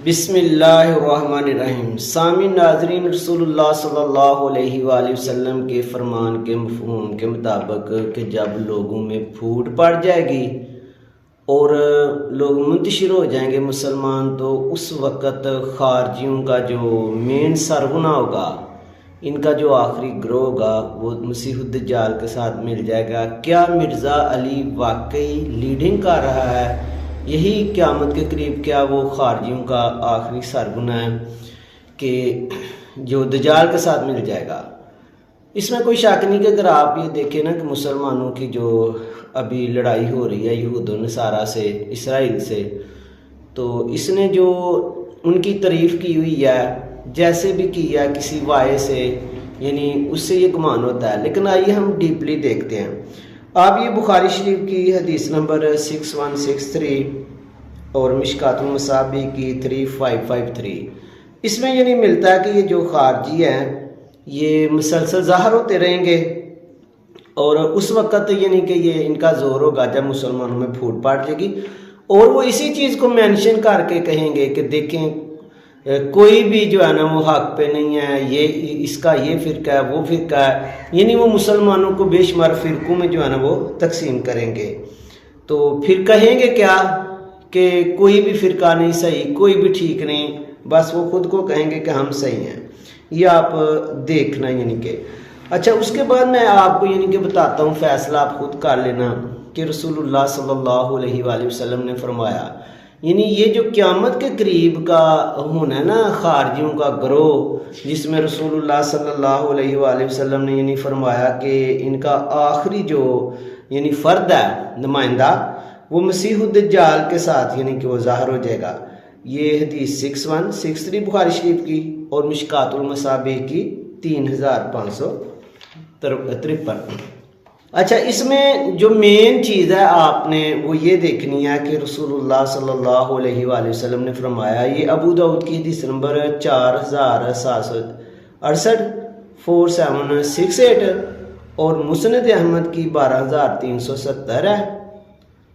بسم اللہ الرحمن الرحیم۔ سامعین ناظرین، رسول اللہ صلی اللہ علیہ وآلہ وسلم کے فرمان کے مفہوم کے مطابق کہ جب لوگوں میں پھوٹ پڑ جائے گی اور لوگ منتشر ہو جائیں گے مسلمان، تو اس وقت خارجیوں کا جو مین سرغنہ ہوگا، ان کا جو آخری گروہ ہوگا، وہ مسیح الدجال کے ساتھ مل جائے گا۔ کیا مرزا علی واقعی لیڈنگ کر رہا ہے؟ یہی قیامت کے قریب کیا وہ خارجیوں کا آخری سرغنہ ہے کہ جو دجال کے ساتھ مل جائے گا؟ اس میں کوئی شک نہیں کہ اگر آپ یہ دیکھیں نا کہ مسلمانوں کی جو ابھی لڑائی ہو رہی ہے یہود و نصارہ سے، اسرائیل سے، تو اس نے جو ان کی تعریف کی ہوئی ہے، جیسے بھی کی ہے کسی وائے سے، یعنی اس سے یہ گمان ہوتا ہے۔ لیکن آئیے ہم ڈیپلی دیکھتے ہیں۔ آپ یہ بخاری شریف کی حدیث نمبر 6163 اور مشکات المصابیح کی 3553، اس میں یعنی ملتا ہے کہ یہ جو خارجی ہیں یہ مسلسل ظاہر ہوتے رہیں گے، اور اس وقت یعنی کہ یہ ان کا زور ہوگا جب مسلمانوں میں پھوٹ پڑ جائے گی، اور وہ اسی چیز کو مینشن کر کے کہیں گے کہ دیکھیں کوئی بھی جو ہے نا وہ حق پہ نہیں ہے، یہ اس کا یہ فرقہ ہے، وہ فرقہ ہے، یعنی وہ مسلمانوں کو بے شمار فرقوں میں جو ہے نا وہ تقسیم کریں گے۔ تو پھر کہیں گے کیا کہ کوئی بھی فرقہ نہیں صحیح، کوئی بھی ٹھیک نہیں، بس وہ خود کو کہیں گے کہ ہم صحیح ہیں۔ یہ آپ دیکھنا یعنی کہ اچھا، اس کے بعد میں آپ کو یعنی کہ بتاتا ہوں، فیصلہ آپ خود کر لینا کہ رسول اللہ صلی اللہ علیہ وآلہ وسلم نے فرمایا، یعنی یہ جو قیامت کے قریب کا ہونا ہے نا خارجیوں کا گروہ، جس میں رسول اللہ صلی اللہ علیہ وآلہ وسلم نے یعنی فرمایا کہ ان کا آخری جو یعنی فرد ہے نمائندہ، وہ مسیح الدجال کے ساتھ یعنی کہ وہ ظاہر ہو جائے گا۔ یہ حدیث 6163 بخاری شریف کی اور مشکات المصابیح کی 3553۔ اچھا، اس میں جو مین چیز ہے آپ نے وہ یہ دیکھنی ہے کہ رسول اللہ صلی اللہ علیہ وآلہ وسلم نے فرمایا، یہ ابو داؤد کی حدیث نمبر 4768 4768 اور مسند احمد کی 12370 ہے،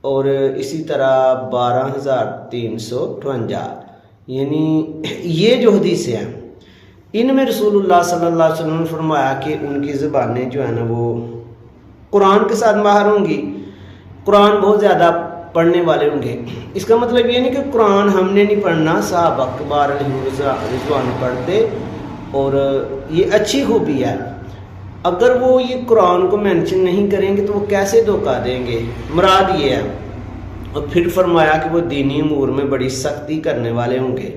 اور اسی طرح 12352، یعنی یہ جو حدیثیں ہیں ان میں رسول اللہ صلی اللہ علیہ وسلم نے فرمایا کہ ان کی زبانیں جو ہے نا وہ قرآن کے ساتھ ماہر ہوں گی، قرآن بہت زیادہ پڑھنے والے ہوں گے۔ اس کا مطلب یہ نہیں کہ قرآن ہم نے نہیں پڑھنا، صحابہ اکبار رضوان پڑھتے، اور یہ اچھی خوبی ہے۔ اگر وہ یہ قرآن کو مینشن نہیں کریں گے تو وہ کیسے دھوکہ دیں گے؟ مراد یہ ہے۔ اور پھر فرمایا کہ وہ دینی امور میں بڑی سختی کرنے والے ہوں گے۔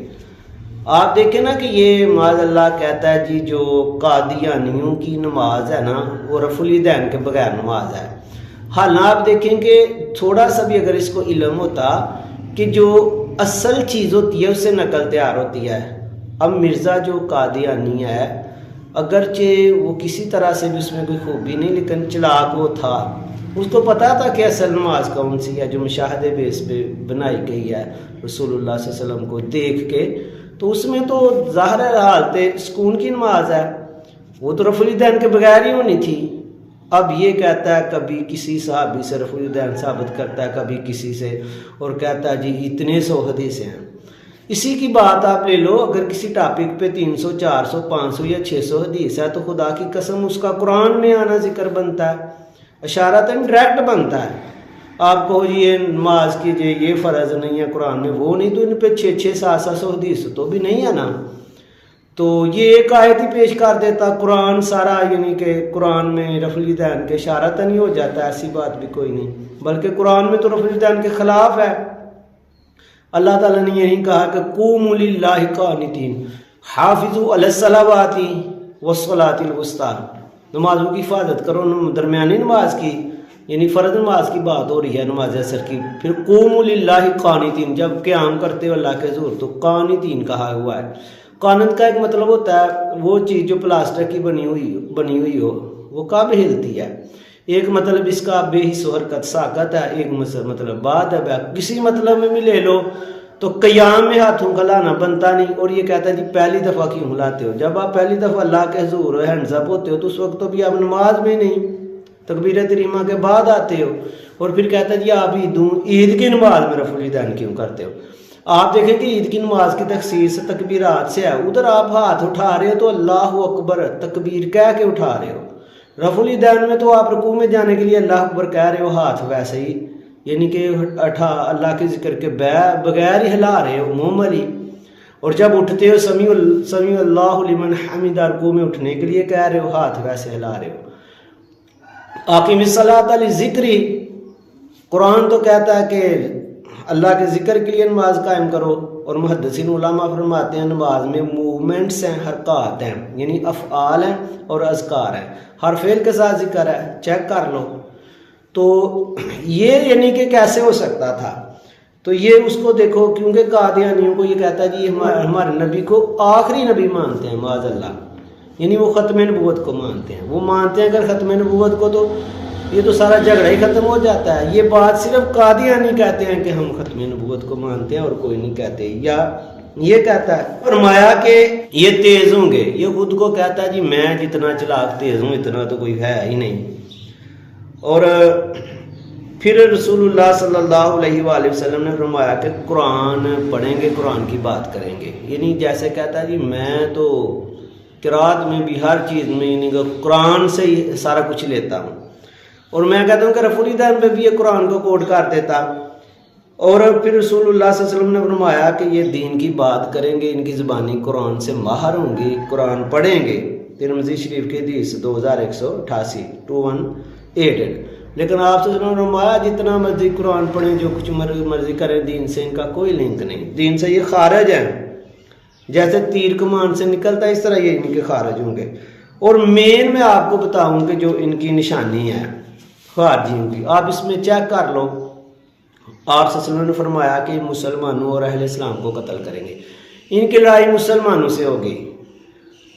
آپ دیکھیں نا کہ یہ معاذ اللہ کہتا ہے جی جو قادیانیوں کی نماز ہے نا وہ رفع الیدین کے بغیر نماز ہے۔ حالانکہ آپ دیکھیں کہ تھوڑا سا بھی اگر اس کو علم ہوتا کہ جو اصل چیز ہوتی ہے اس سے نقل تیار ہوتی ہے۔ اب مرزا جو قادیانی ہے، اگرچہ وہ کسی طرح سے بھی اس میں کوئی خوبی نہیں، لیکن چلاک وہ تھا، اس کو پتا تھا کہ اصل نماز کون سی ہے جو مشاہدے بیس پہ بنائی گئی ہے رسول اللہ صلی اللہ علیہ وسلم کو دیکھ کے، تو اس میں تو ظاہر حالت سکون کی نماز ہے، وہ تو رفع الیدین کے بغیر ہی ہونی تھی۔ اب یہ کہتا ہے کبھی کسی صحابی سے رفع الیدین ثابت کرتا ہے، کبھی کسی سے، اور کہتا ہے جی اتنے 100 حدیثیں ہیں۔ اسی کی بات آپ لے لو، اگر کسی ٹاپک پہ 300 400 500 یا 600 حدیث ہے تو خدا کی قسم اس کا قرآن میں آنا ذکر بنتا ہے، اشارتاً ڈائریکٹ بنتا ہے۔ آپ کو یہ نماز کیجئے، یہ فرض نہیں ہے قرآن میں، وہ نہیں، تو ان پہ 600-700 حدیث تو بھی نہیں ہے نا۔ تو یہ ایک آیت ہی پیش کر دیتا، قرآن سارا یعنی کہ قرآن میں رفع الیدین کے اشارتاً ہی ہو جاتا ہے، ایسی بات بھی کوئی نہیں، بلکہ قرآن میں تو رفع الیدین کے خلاف ہے۔ اللہ تعالیٰ نے یہی کہا کہ قوموا للہ قانتین حافظوا علی الصلوات والصلاۃ الوسطیٰ، نمازوں کی حفاظت کرو، درمیانی نماز کی یعنی فرض نماز کی بات ہو رہی ہے، نماز عصر کی۔ پھر قوموا للہ قانتین، جب قیام کرتے ہو اللہ کے حضور تو قانتین کہا ہوا ہے۔ قانت کا ایک مطلب ہوتا ہے وہ چیز جو پلاسٹر کی بنی ہوئی ہو، وہ کب ہلتی ہے۔ ایک مطلب اس کا بے حس و حرکت ساکت ہے، ایک مطلب بات ہے، کسی مطلب میں بھی لے لو تو قیام میں ہاتھوں کا لانا بنتا نہیں۔ اور یہ کہتا ہے جی پہلی دفعہ کیوں لاتے ہو؟ جب آپ پہلی دفعہ اللہ کے حضور ہینڈز اپ ہوتے ہو تو اس وقت تو بھی آپ نماز میں نہیں، تکبیر تحریمہ کے بعد آتے ہو، اور پھر کہتا ہے جی آپ عید کی نماز میں رفع الیدین کیوں کرتے ہو؟ آپ دیکھیں کہ عید کی نماز کی تخصیص تکبیرات سے ہے، ادھر آپ ہاتھ اٹھا رہے ہو تو اللہ اکبر تکبیر کہہ کے اٹھا رہے ہو، رفع الیدین میں تو آپ رکوع میں جانے کے لیے اللہ اکبر کہہ رہے ہو، ہاتھ ویسے ہی یعنی کہ اللہ کے ذکر کے بغیر ہی ہلا رہے ہو معمولی، اور جب اٹھتے ہو سمیع اللہ لمن حمدہ رکوع میں اٹھنے کے لیے کہہ رہے ہو، ہاتھ ویسے ہلا رہے ہو۔ اقیم الصلاۃ لذکری، قرآن تو کہتا ہے کہ اللہ کے ذکر کے لیے نماز قائم کرو، اور محدثین علماء فرماتے ہیں نماز میں موومنٹس ہیں، حرکات ہیں، یعنی افعال ہیں اور اذکار ہیں، ہر فعل کے ساتھ ذکر ہے، چیک کر لو۔ تو یہ یعنی کہ کیسے ہو سکتا تھا؟ تو یہ اس کو دیکھو، کیونکہ قادیانیوں کو یہ کہتا ہے جی ہمارے نبی کو آخری نبی مانتے ہیں معاذ اللہ، یعنی وہ ختم نبوت کو مانتے ہیں، وہ مانتے ہیں اگر ختم نبوت کو تو یہ تو سارا جھگڑا ہی ختم ہو جاتا ہے۔ یہ بات صرف قادیانی کہتے ہیں کہ ہم ختم نبوت کو مانتے ہیں اور کوئی نہیں کہتے، یا یہ کہتا ہے فرمایا کہ یہ تیز ہوں گے، یہ خود کو کہتا ہے جی میں جتنا چلاک تیز ہوں اتنا تو کوئی ہے ہی نہیں۔ اور پھر رسول اللہ صلی اللہ علیہ وآلہ وسلم نے فرمایا کہ قرآن پڑھیں گے، قرآن کی بات کریں گے، یعنی جیسے کہتا ہے جی میں تو قرات میں بھی ہر چیز میں یعنی کہ قرآن سے ہی سارا کچھ لیتا ہوں، اور میں کہتا ہوں کہ رفع الیدین پہ بھی یہ قرآن کو کوٹ کر دیتا۔ اور پھر رسول اللہ صلی اللہ علیہ وسلم نے فرمایا کہ یہ دین کی بات کریں گے، ان کی زبانی قرآن سے ماہر ہوں گی، قرآن پڑھیں گے۔ ترمذی شریف کی حدیث 2188 2188۔ لیکن آپ سے فرمایا جتنا مرضی قرآن پڑھیں، جو کچھ مرضی کریں، دین سے ان کا کوئی لنک نہیں، دین سے یہ خارج ہیں، جیسے تیر کمان سے نکلتا ہے اس طرح یہ ان کے خارج ہوں گے۔ اور مین میں آپ کو بتاؤں کہ جو ان کی نشانی ہے خارجیوں کی، آپ اس میں چیک کر لو، آپ صلی اللہ علیہ وسلم نے فرمایا کہ مسلمانوں اور اہل اسلام کو قتل کریں گے، ان کی لڑائی مسلمانوں سے ہوگی،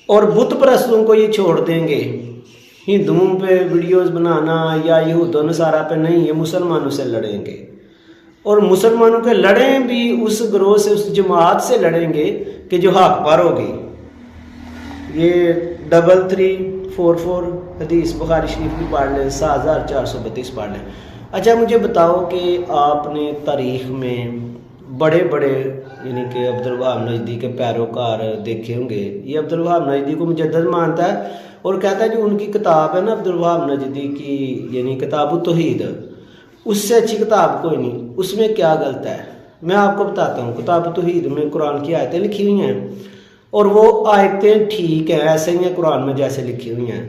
اور بت پرستوں کو یہ چھوڑ دیں گے، ہندوؤں پہ ویڈیوز بنانا یا یہود و نصارہ پہ نہیں، یہ مسلمانوں سے لڑیں گے، اور مسلمانوں کے لڑیں بھی اس گروہ سے، اس جماعت سے لڑیں گے کہ جو حق پر ہوگی۔ یہ 3344 حدیث بخاری شریف کی پڑھ لیں، 7432 پڑھ لیں۔ اچھا مجھے بتاؤ کہ آپ نے تاریخ میں بڑے بڑے یعنی کہ عبدالوہاب نجدی کے پیروکار دیکھے ہوں گے، یہ عبدالوہاب نجدی کو مجدد مانتا ہے اور کہتا ہے جو ان کی کتاب ہے نا عبدالوہاب نجدی کی یعنی کتاب التوحید، اس سے اچھی کتاب کوئی نہیں، اس میں کیا غلط ہے میں آپ کو بتاتا ہوں۔ کتاب التوحید میں قرآن کی آیتیں لکھی ہوئی ہیں، اور وہ آیتیں ٹھیک ہیں، ایسے ہی ہیں قرآن میں جیسے لکھی ہوئی ہیں،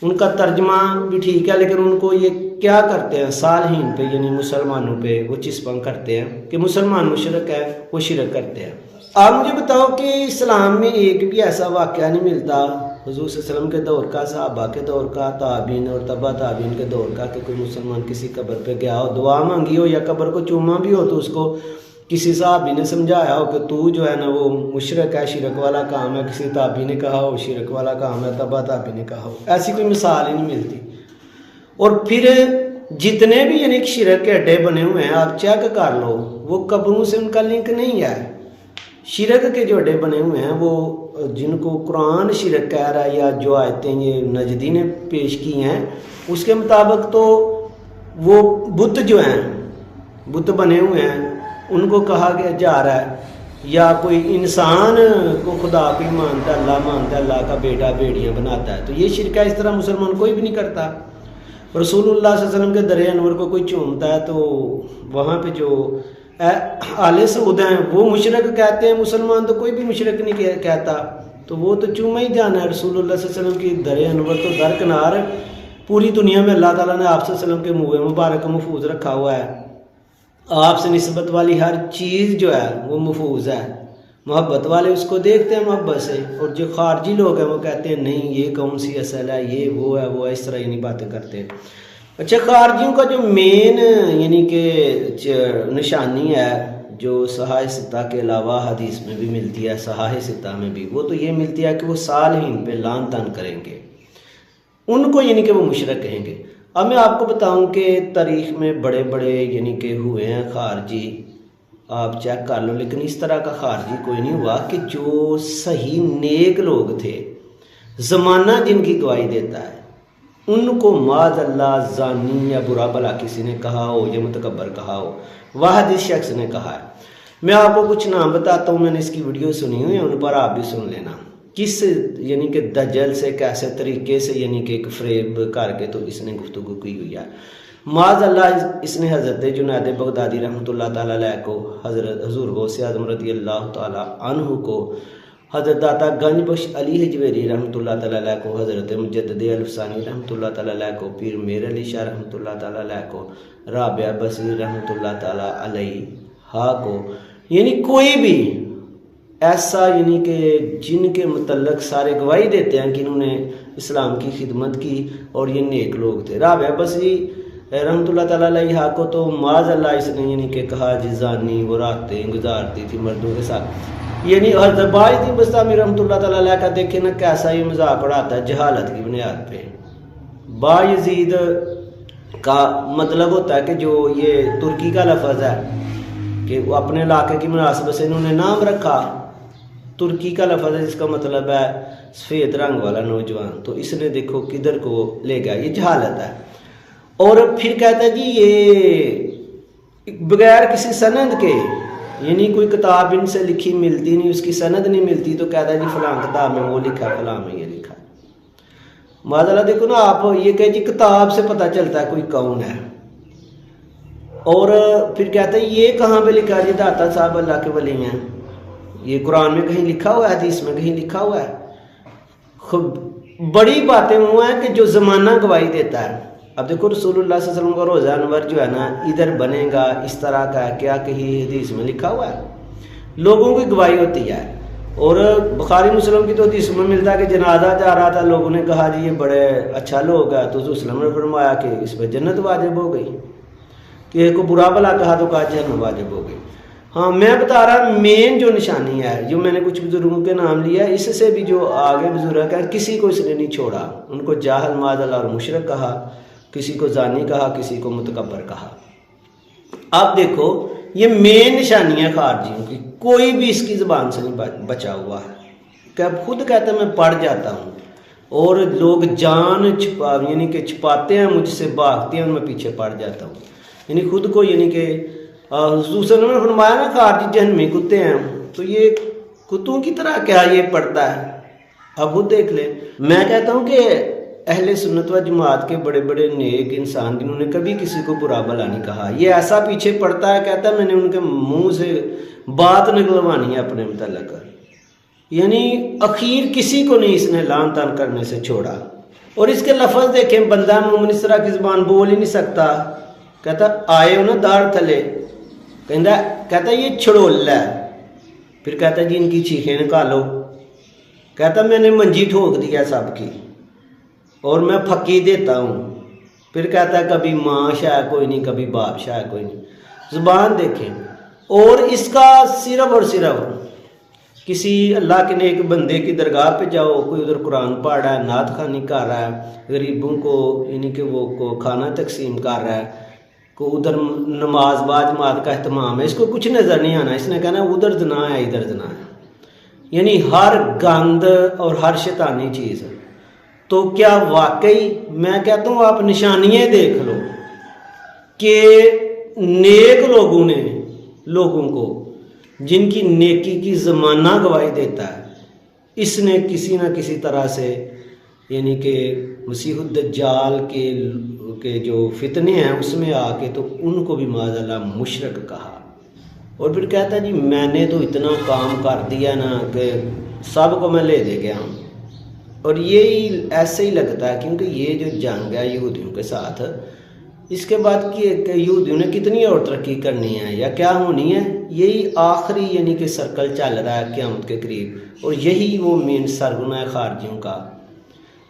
ان کا ترجمہ بھی ٹھیک ہے، لیکن ان کو یہ کیا کرتے ہیں صالحین پہ یعنی مسلمانوں پہ وہ چسپاں کرتے ہیں کہ مسلمان مشرک ہے، وہ شرک کرتے ہیں۔ آپ مجھے بتاؤ کہ اسلام میں ایک بھی ایسا واقعہ نہیں ملتا حضور صلی اللہ علیہ وسلم کے دور کا، صحابہ کے دور کا، تابعین اور تبع تابعین کے دور کا، کہ کوئی مسلمان کسی قبر پہ گیا ہو، دعا مانگی ہو یا قبر کو چوما بھی ہو تو اس کو کسی صحابی نے سمجھایا ہو کہ تو جو ہے نا وہ مشرک ہے، شرک والا کام ہے، کسی تابعی نے کہا ہو شرک والا کام ہے، تبع تابعی نے کہا ہو، ایسی کوئی مثال ہی نہیں ملتی۔ اور پھر جتنے بھی یعنی شرک کے اڈے بنے ہوئے ہیں آپ چیک کر لو، وہ قبروں سے ان کا لنک نہیں ہے۔ شرک کے جو اڈے بنے ہوئے ہیں وہ جن کو قرآن شرک کہہ رہا ہے یا جو آیتیں یہ نجدی نے پیش کی ہیں اس کے مطابق تو وہ بت جو ہیں، بت بنے ہوئے ہیں، ان کو کہا گیا جا رہا ہے، یا کوئی انسان کو خدا کو ہی مانتا ہے، اللہ مانتا ہے، اللہ کا بیٹا بیڑیاں بناتا ہے، تو یہ شرک ہے، اس طرح مسلمان کوئی بھی نہیں کرتا۔ رسول اللہ صلی اللہ علیہ وسلم کے درِ انور کو کوئی چومتا ہے تو وہاں پہ جو آل سعود ہیں وہ مشرک کہتے ہیں، مسلمان تو کوئی بھی مشرک نہیں کہتا، تو وہ تو چوما ہی جانا ہے۔ رسول اللہ صلی اللہ علیہ وسلم کی درِ انور تو درکنار پوری دنیا میں اللہ تعالیٰ نے آپ صلی اللہ علیہ وسلم کے منہ مبارک محفوظ رکھا ہوا ہے، آپ سے نسبت والی ہر چیز جو ہے وہ محفوظ ہے، محبت والے اس کو دیکھتے ہیں محبت سے، اور جو خارجی لوگ ہیں وہ کہتے ہیں نہیں یہ کون سی اصل ہے، یہ وہ ہے، وہ اس طرح یعنی باتیں کرتے ہیں۔ اچھا خارجیوں کا جو مین یعنی کہ نشانی ہے جو صحاح ستہ کے علاوہ حدیث میں بھی ملتی ہے، صحاح ستہ میں بھی، وہ تو یہ ملتی ہے کہ وہ صالحین پہ لعن طعن کریں گے، ان کو یعنی کہ وہ مشرک کہیں گے۔ اب میں آپ کو بتاؤں کہ تاریخ میں بڑے بڑے یعنی کہ ہوئے ہیں خارجی، آپ چیک کر لو، لیکن اس طرح کا خارجی کوئی نہیں ہوا کہ جو صحیح نیک لوگ تھے، زمانہ جن کی گواہی دیتا ہے، ان کو معاذ اللہ زانی یا برا بلا کسی نے کہا ہو یا متکبر کہا ہو، واحد اس شخص نے کہا ہے۔ میں آپ کو کچھ نام بتاتا ہوں، میں نے اس کی ویڈیو سنی ہوئی ہے، ان پر آپ بھی سن لینا کس یعنی کہ دجل سے کیسے طریقے سے یعنی کہ ایک فریب کر کے تو اس نے گفتگو کی ہوئی ہے۔ معاذ اللہ اس نے حضرت جنید بغدادی رحمۃ اللہ تعالیٰ علیہ کو، حضرت حضور غوث اعظم رضی اللہ تعالیٰ عنہ کو، حضرت داتا گنج بخش علی حجویری رحمۃ اللہ تعالیٰ علیہ کو، حضرت مجدد الفسانی رحمۃ اللہ تعالیٰ علیہ کو، پیر میر علی شاہ رحمۃ اللہ تعالیٰ علیہ کو، رابعہ بصری رحمۃ اللہ تعالیٰ علیہ کو، یعنی کوئی بھی ایسا یعنی کہ جن کے متعلق سارے گواہی دیتے ہیں کہ انہوں نے اسلام کی خدمت کی اور یہ نیک لوگ تھے۔ رابعہ بصری رحمۃ اللہ تعالیٰ علیہ کو تو معاذ اللہ اس نے یعنی کہ کہا جزانی وہ راتیں گزارتی تھی مردوں کے ساتھ، یعنی حضرت باعث بستامی رحمۃ اللہ تعالیٰ علیہ کا دیکھیں نا کیسا یہ مذاق اڑاتا ہے جہالت کی بنیاد پہ۔ بایزید کا مطلب ہوتا ہے کہ جو یہ ترکی کا لفظ ہے کہ وہ اپنے علاقے کی مناسبت سے انہوں نے نام رکھا، ترکی کا لفظ ہے جس کا مطلب ہے سفید رنگ والا نوجوان، تو اس نے دیکھو کدھر کو لے گیا، یہ جہالت ہے۔ اور پھر کہتا ہے جی یہ بغیر کسی سند کے، یعنی کوئی کتاب ان سے لکھی ملتی نہیں، اس کی سند نہیں ملتی، تو کہتا ہے جی فلاں کتاب میں وہ لکھا ہے، فلاں میں یہ لکھا ہے۔ معذاللہ دیکھو نا آپ یہ کہ جی کتاب سے پتہ چلتا ہے کوئی کون ہے، اور پھر کہتا ہے یہ کہاں پہ لکھا ہے جی داتا صاحب اللہ کے ولی ہیں، یہ قرآن میں کہیں لکھا ہوا ہے، حدیث میں کہیں لکھا ہوا ہے؟ خود بڑی باتیں وہ ہیں کہ جو زمانہ گواہی دیتا ہے۔ اب دیکھو رسول اللہ صلی اللہ علیہ وسلم کا روزہ انور جو ہے نا ادھر بنے گا اس طرح کا ہے، کیا کہیں حدیث میں لکھا ہوا ہے؟ لوگوں کی گواہی ہوتی ہے۔ اور بخاری مسلم کی تو حدیث میں ملتا ہے کہ جنازہ جا رہا تھا، لوگوں نے کہا جی یہ بڑے اچھا لوگ ہے، تو حضور صلی اللہ علیہ وسلم نے فرمایا کہ اس پہ جنت واجب ہو گئی، کہ ایک کو برا بلا کہا تو کہا جہنم واجب ہو گئی۔ ہاں میں بتا رہا مین جو نشانی ہے، جو میں نے کچھ بزرگوں کے نام لیا ہے، اس سے بھی جو آگے بزرگ ہے کسی کو اس نے نہیں چھوڑا، ان کو جاہل معاذ اللہ اور مشرک کہا، کسی کو زانی کہا، کسی کو متکبر کہا۔ اب دیکھو یہ مین نشانی ہے خارجیوں کی، کوئی بھی اس کی زبان سے نہیں بچا ہوا ہے، کہ اب خود کہتا ہے میں پڑھ جاتا ہوں، اور لوگ جان یعنی کہ چھپاتے ہیں مجھ سے، بھاگتے ہیں میں پیچھے پڑ جاتا ہوں، یعنی خود کو یعنی کہ حضور صلی اللہ علیہ وسلم نے فرمایا نا خارجی جہنمی کتے ہیں، تو یہ کتوں کی طرح کیا یہ پڑھتا ہے؟ اب خود دیکھ لیں۔ میں کہتا ہوں کہ اہل سنت و جماعت کے بڑے بڑے نیک انسان جنہوں نے کبھی کسی کو برا بلا نہیں کہا، یہ ایسا پیچھے پڑتا ہے، کہتا ہے میں نے ان کے منہ سے بات نکلوانی ہے اپنے متعلق، یعنی اخیر کسی کو نہیں اس نے لعن طعن کرنے سے چھوڑا۔ اور اس کے لفظ دیکھیں، بندہ مومن اس طرح کی زبان بول ہی نہیں سکتا، کہتا آئے ہو نا داڑھ تھلے، کہتا یہ چھڑول ہے، پھر کہتا جی ان کی چیخیں نکالو، کہتا میں نے منجی ٹھوک دیا سب کی اور میں پھکی دیتا ہوں، پھر کہتا ہے کبھی ماں شاہ کوئی نہیں، کبھی باپ شاہ کوئی نہیں۔ زبان دیکھیں، اور اس کا صرف اور صرف کسی اللہ کے نیک بندے کی درگاہ پہ جاؤ، کوئی ادھر قرآن پڑھ رہا ہے، نعت خوانی کر رہا ہے، غریبوں کو یعنی کہ وہ کو کھانا تقسیم کر رہا ہے، کو ادھر نماز باجماعت کا اہتمام ہے، اس کو کچھ نظر نہیں آنا، اس نے کہنا ادھر زنا ہے ادھر زنا ہے، یعنی ہر گند اور ہر شیطانی چیز ہے۔ تو کیا واقعی میں کہتا ہوں آپ نشانیاں دیکھ لو کہ نیک لوگوں نے لوگوں کو جن کی نیکی کی زمانہ گواہی دیتا ہے، اس نے کسی نہ کسی طرح سے یعنی کہ مسیح الدجال کے جو فتنے ہیں اس میں آ کے تو ان کو بھی معاذ اللہ مشرک کہا، اور پھر کہتا ہے جی میں نے تو اتنا کام کر دیا نا کہ سب کو میں لے دے گیا ہوں۔ اور یہی ایسے ہی لگتا ہے کیونکہ یہ جو جنگ ہے یہودیوں کے ساتھ، اس کے بعد کہ یہودیوں نے کتنی اور ترقی کرنی ہے یا کیا ہونی ہے، یہی آخری یعنی کہ سرکل چل رہا ہے قیامت کے قریب، اور یہی وہ مین سرگنا ہے خارجیوں کا،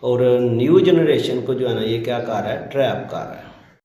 اور نیو جنریشن کو جو ہے نا یہ کیا کر رہا ہے، ٹریپ کر رہا ہے۔